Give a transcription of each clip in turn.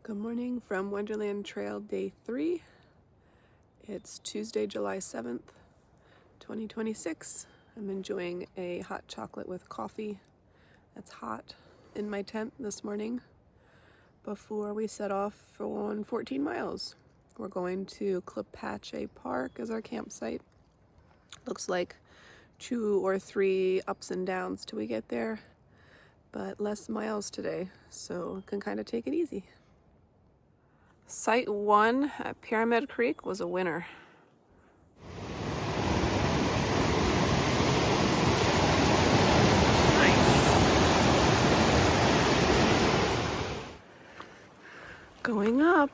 Good morning from Wonderland Trail Day 3. It's Tuesday, July 7th, 2026. I'm enjoying a hot chocolate with coffee that's hot in my tent this morning before we set off on 14 miles. We're going to Clipache Park as our campsite. Looks like 2 or 3 ups and downs till we get there, but less miles today, so can kind of take it easy. Site 1 at Pyramid Creek was a winner. Nice. Going up.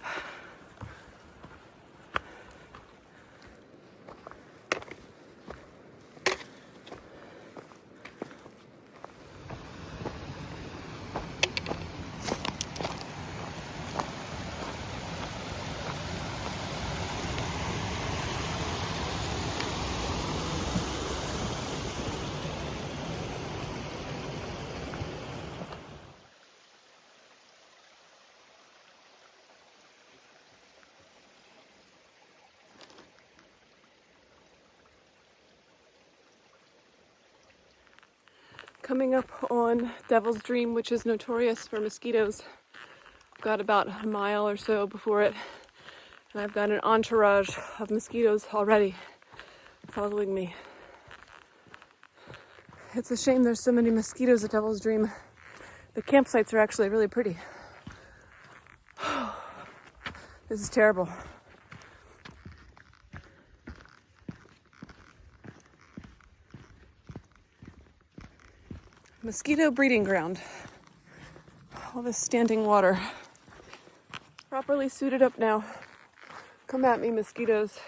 Coming up on Devil's Dream, which is notorious for mosquitoes. I've got about a mile or so before it, and I've got an entourage of mosquitoes already following me. It's a shame there's so many mosquitoes at Devil's Dream. The campsites are actually really pretty. This is terrible. Mosquito breeding ground. All this standing water. Properly suited up now. Come at me, mosquitoes.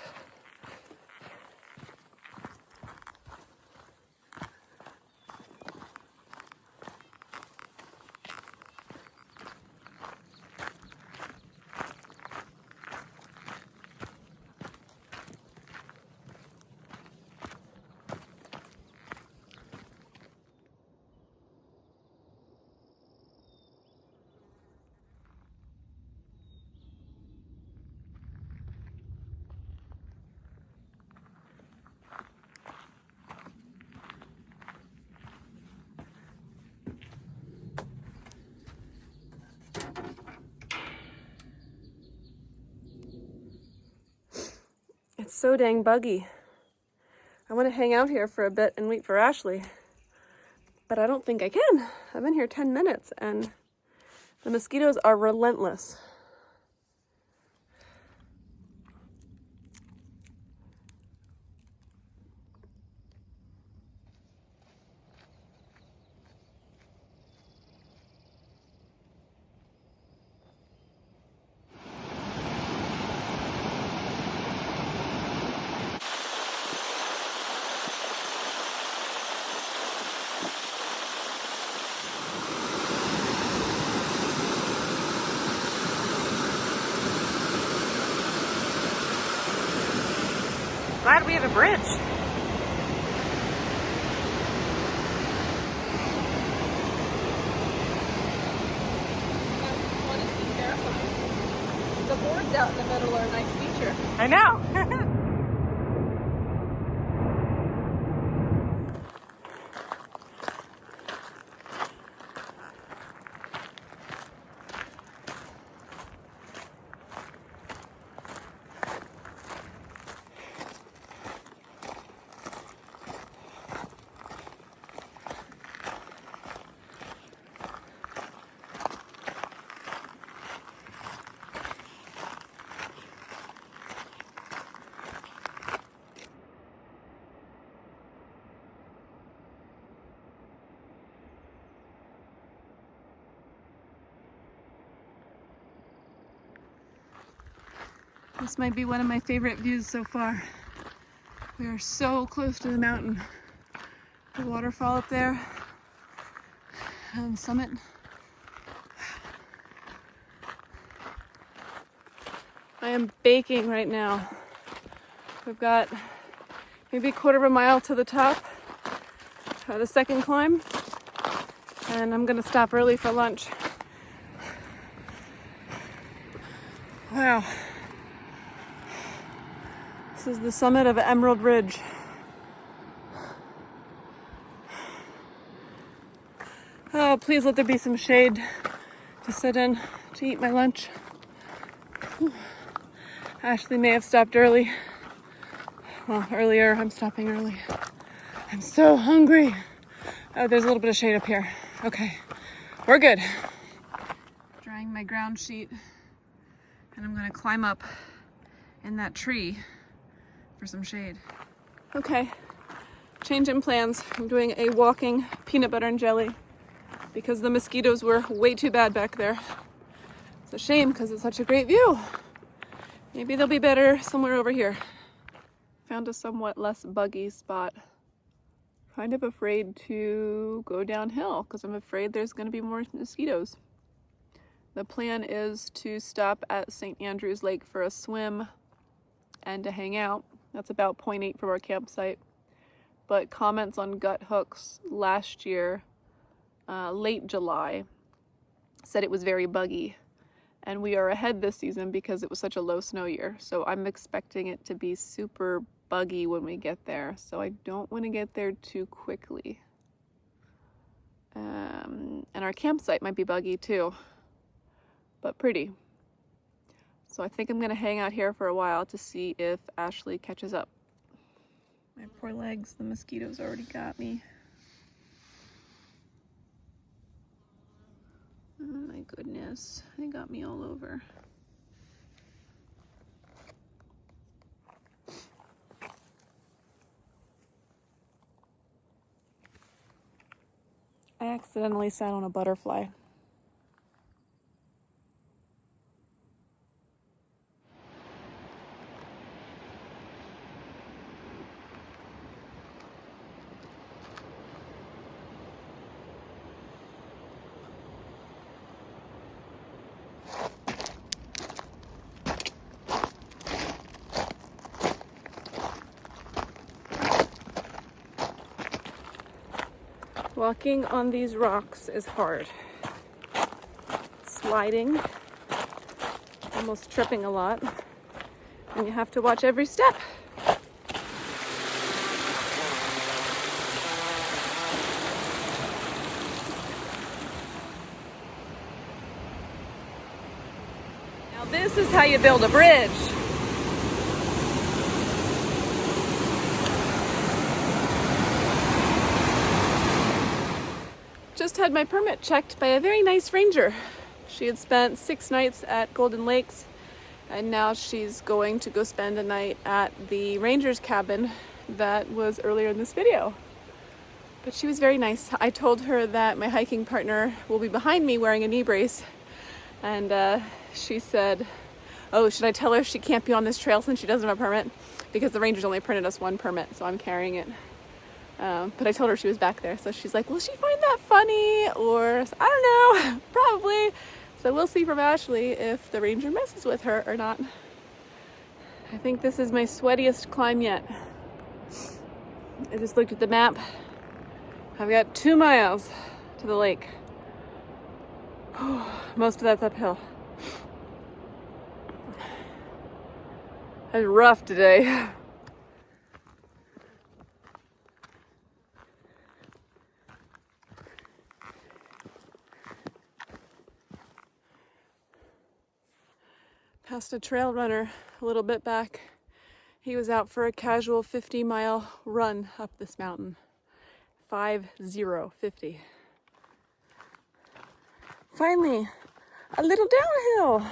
It's so dang buggy. I want to hang out here for a bit and wait for Ashley, but I don't think I can. I've been here 10 minutes and the mosquitoes are relentless. Glad we have a bridge. The boards out in the middle are a nice feature. I know. This might be one of my favorite views so far. We are so close to the mountain. The waterfall up there on the summit. I am baking right now. We've got maybe a quarter of a mile to the top of the second climb, and I'm gonna stop early for lunch. Wow. This is the summit of Emerald Ridge. Oh, please let there be some shade to sit in to eat my lunch. Ashley may have stopped early. Well, earlier. I'm stopping early. I'm so hungry. Oh, there's a little bit of shade up here. Okay, we're good. Drying my ground sheet, and I'm gonna climb up in that tree for some shade. Okay, change in plans. I'm doing a walking peanut butter and jelly because the mosquitoes were way too bad back there. It's a shame because it's such a great view. Maybe they'll be better somewhere over here. Found a somewhat less buggy spot. Kind of afraid to go downhill because I'm afraid there's going to be more mosquitoes. The plan is to stop at St. Andrew's Lake for a swim and to hang out. That's about 0.8 from our campsite. But comments on gut hooks last year, late July, said it was very buggy. And we are ahead this season because it was such a low snow year. So I'm expecting it to be super buggy when we get there. So I don't want to get there too quickly. And our campsite might be buggy too, but pretty. So I think I'm going to hang out here for a while to see if Ashley catches up. My poor legs, the mosquitoes already got me. Oh my goodness, they got me all over. I accidentally sat on a butterfly. Walking on these rocks is hard. Sliding, almost tripping a lot, and you have to watch every step. Now this is how you build a bridge. Just had my permit checked by a very nice ranger. She had spent 6 nights at Golden Lakes, and now she's going to go spend a night at the ranger's cabin that was earlier in this video. But she was very nice. I told her that my hiking partner will be behind me wearing a knee brace, and she said, oh, should I tell her she can't be on this trail since she doesn't have a permit? Because the rangers only printed us 1 permit, so I'm carrying it. But I told her she was back there, so she's like, will she find that funny? Or, I don't know, probably. So we'll see from Ashley if the ranger messes with her or not. I think this is my sweatiest climb yet. I just looked at the map. I've got 2 miles to the lake. Most of that's uphill. It was rough today. Passed a trail runner a little bit back. He was out for a casual 50-mile run up this mountain. 50. Finally, a little downhill.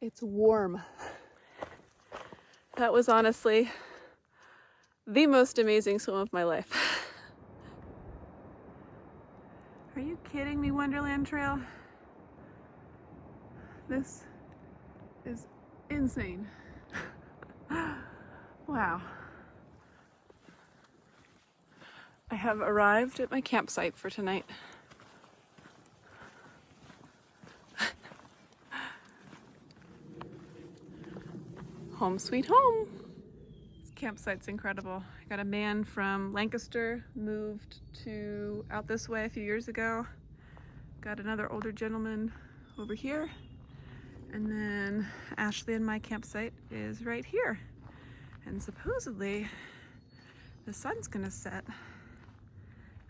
It's warm. That was honestly the most amazing swim of my life. Are you kidding me, Wonderland Trail? This is insane. Wow. I have arrived at my campsite for tonight. Home sweet home. This campsite's incredible. I got a man from Lancaster, moved to out this way a few years ago. Got another older gentleman over here. And then Ashley and my campsite is right here. And supposedly the sun's gonna set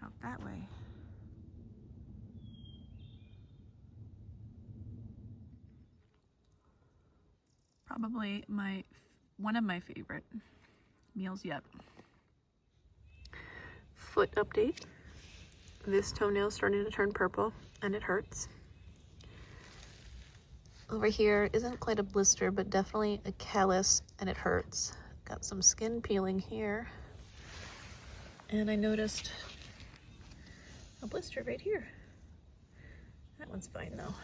out that way. Probably one of my favorite meals yet. Foot update. This toenail is starting to turn purple and it hurts. Over here isn't quite a blister, but definitely a callus and it hurts. Got some skin peeling here. And I noticed a blister right here. That one's fine though.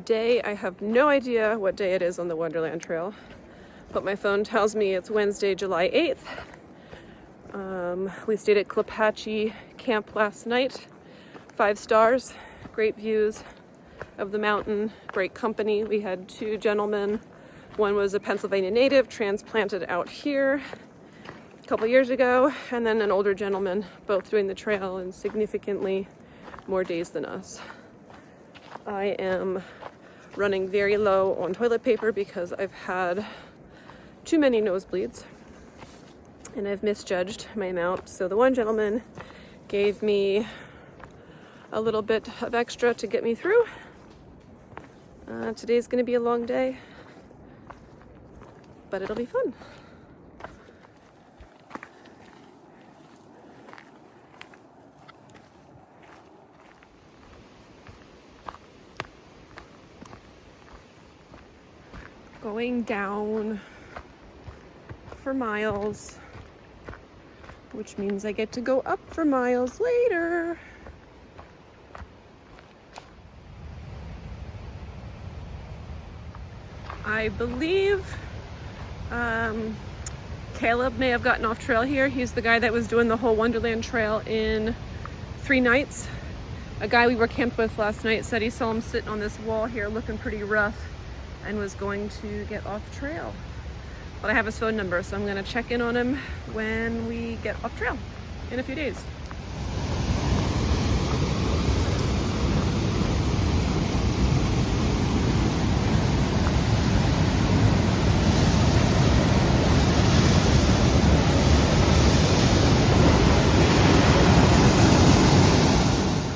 Day, I have no idea what day it is on the Wonderland Trail, but my phone tells me it's Wednesday, July 8th. We stayed at Clapatchie Camp last night. 5 stars, great views of the mountain, great company. We had 2 gentlemen. One was a Pennsylvania native, transplanted out here a couple years ago, and then an older gentleman, both doing the trail in significantly more days than us. I am running very low on toilet paper because I've had too many nosebleeds and I've misjudged my amount. So the one gentleman gave me a little bit of extra to get me through. Today's going to be a long day, but it'll be fun. Going down for miles, which means I get to go up for miles later. I believe Caleb may have gotten off trail here. He's the guy that was doing the whole Wonderland Trail in 3 nights. A guy we were camped with last night said he saw him sitting on this wall here looking pretty rough and was going to get off trail. But I have his phone number, so I'm gonna check in on him when we get off trail in a few days.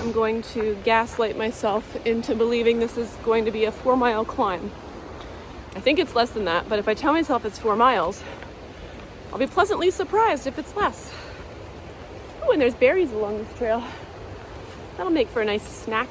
I'm going to gaslight myself into believing this is going to be a 4-mile climb. I think it's less than that, but if I tell myself it's 4 miles, I'll be pleasantly surprised if it's less. Oh, and there's berries along this trail. That'll make for a nice snack.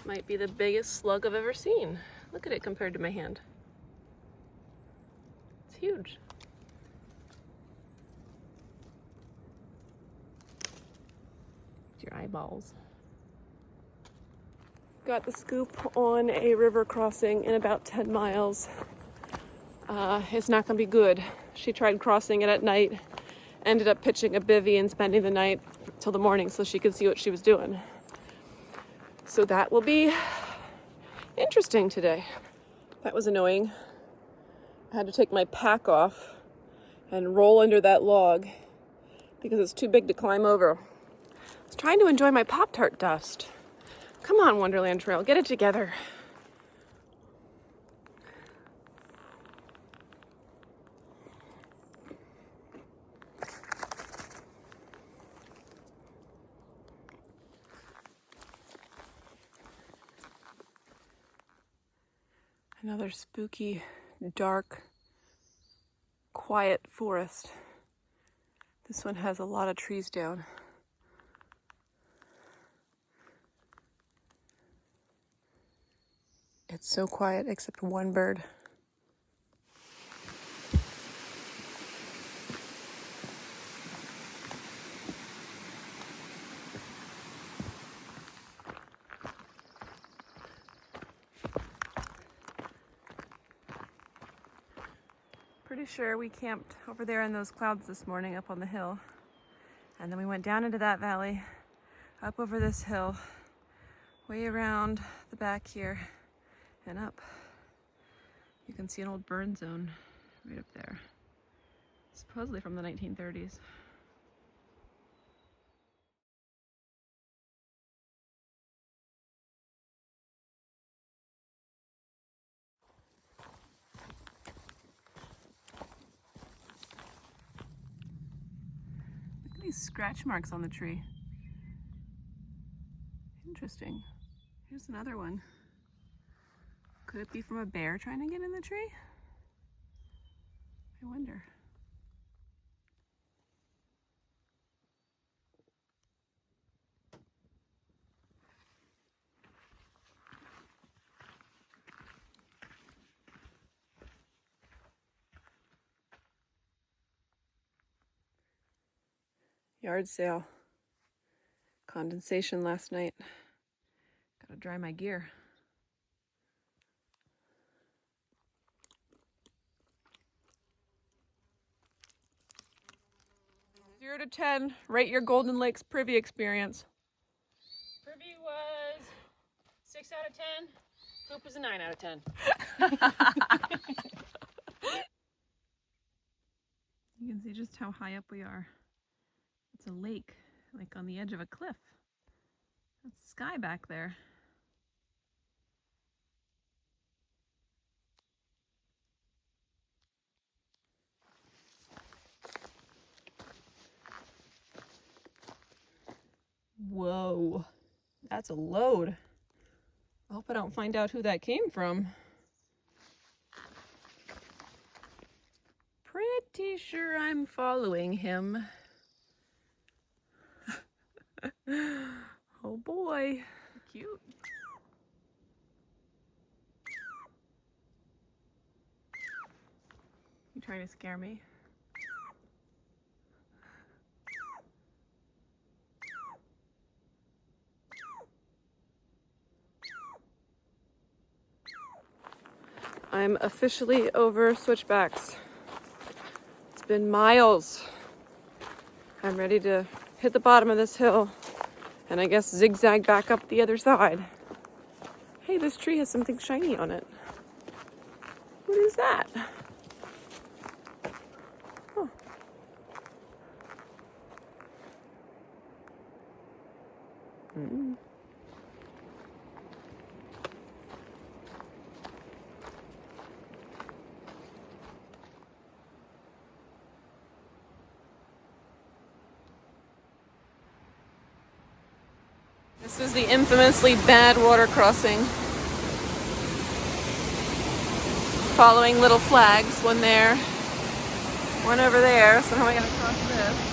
Might be the biggest slug I've ever seen. Look at it compared to my hand. It's huge. It's your eyeballs. Got the scoop on a river crossing in about 10 miles. It's not going to be good. She tried crossing it at night, ended up pitching a bivvy and spending the night till the morning so she could see what she was doing. So that will be interesting today. That was annoying. I had to take my pack off and roll under that log because it's too big to climb over. I was trying to enjoy my Pop-Tart dust. Come on, Wonderland Trail, get it together. Another spooky, dark, quiet forest. This one has a lot of trees down. It's so quiet except one bird. Pretty sure we camped over there in those clouds this morning up on the hill. And then we went down into that valley, up over this hill, way around the back here, and up. You can see an old burn zone right up there, supposedly from the 1930s. Look at these scratch marks on the tree. Interesting. Here's another one. Could it be from a bear trying to get in the tree? I wonder. Yard sale. Condensation last night. Gotta dry my gear. 0 to 10, rate your Golden Lakes Privy experience. Privy was 6 out of 10. Poop was a 9 out of 10. You can see just how high up we are. It's a lake, like on the edge of a cliff. That's sky back there. Whoa, that's a load. I hope I don't find out who that came from. Pretty sure I'm following him. Oh boy, cute. You trying to scare me? I'm officially over switchbacks. It's been miles. I'm ready to hit the bottom of this hill and I guess zigzag back up the other side. Hey, this tree has something shiny on it. What is that? Huh. Mm. This is the infamously bad water crossing. Following little flags, one there, one over there, so how am I going to cross this?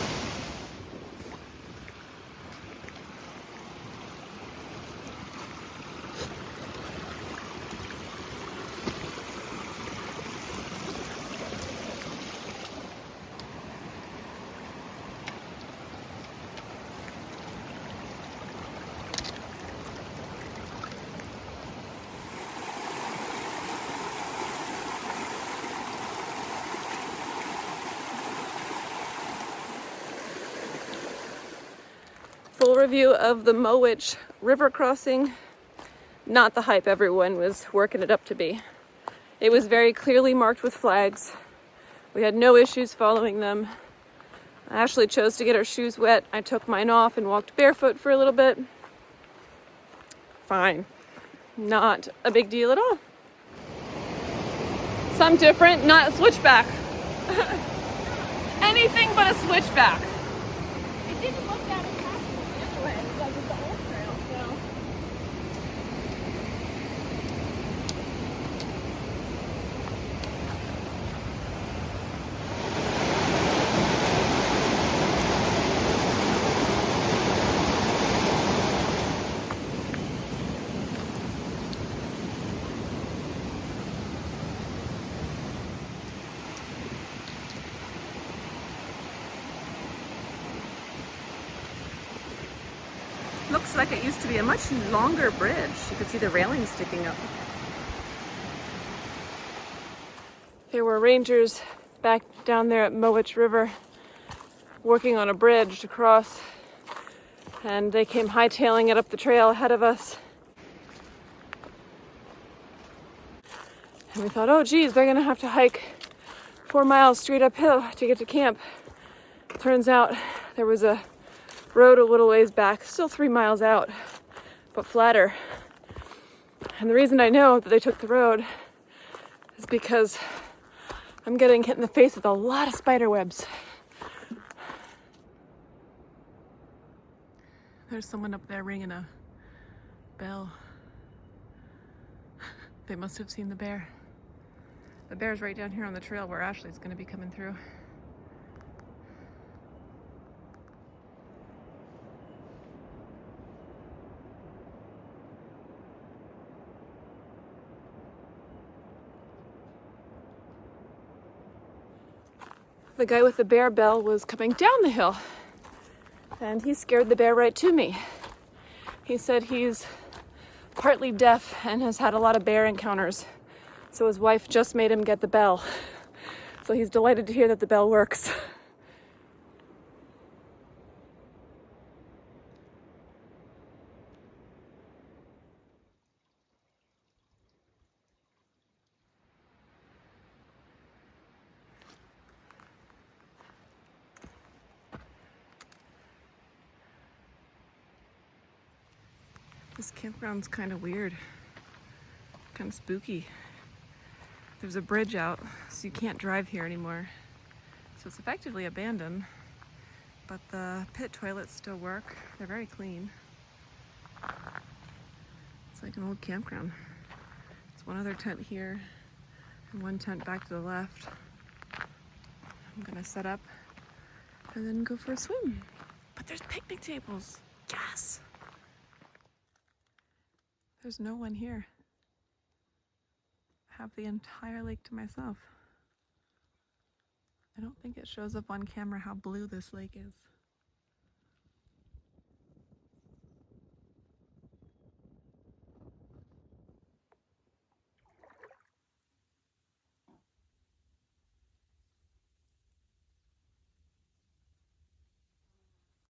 review of the Mowich River crossing. Not the hype everyone was working it up to be. It was very clearly marked with flags. We had no issues following them. Ashley chose to get her shoes wet. I took mine off and walked barefoot for a little bit. Fine. Not a big deal at all. Some different, not a switchback. Anything but a switchback. It didn't look that impactful anyway, like with the old trail, so. Looks like it used to be a much longer bridge. You could see the railing sticking up. There were rangers back down there at Mowich River working on a bridge to cross, and they came hightailing it up the trail ahead of us. And we thought, oh geez, they're gonna have to hike 4 miles straight uphill to get to camp. Turns out there was a road a little ways back, still 3 miles out, but flatter. And the reason I know that they took the road is because I'm getting hit in the face with a lot of spider webs. There's someone up there ringing a bell. They must have seen the bear. The bear's right down here on the trail where Ashley's gonna be coming through. The guy with the bear bell was coming down the hill, and he scared the bear right to me. He said he's partly deaf and has had a lot of bear encounters, so his wife just made him get the bell. So he's delighted to hear that the bell works. This campground's kind of weird, kind of spooky. There's a bridge out, so you can't drive here anymore. So it's effectively abandoned, but the pit toilets still work. They're very clean. It's like an old campground. There's one other tent here and one tent back to the left. I'm gonna set up and then go for a swim. But there's picnic tables. Yes! There's no one here. I have the entire lake to myself. I don't think it shows up on camera how blue this lake is.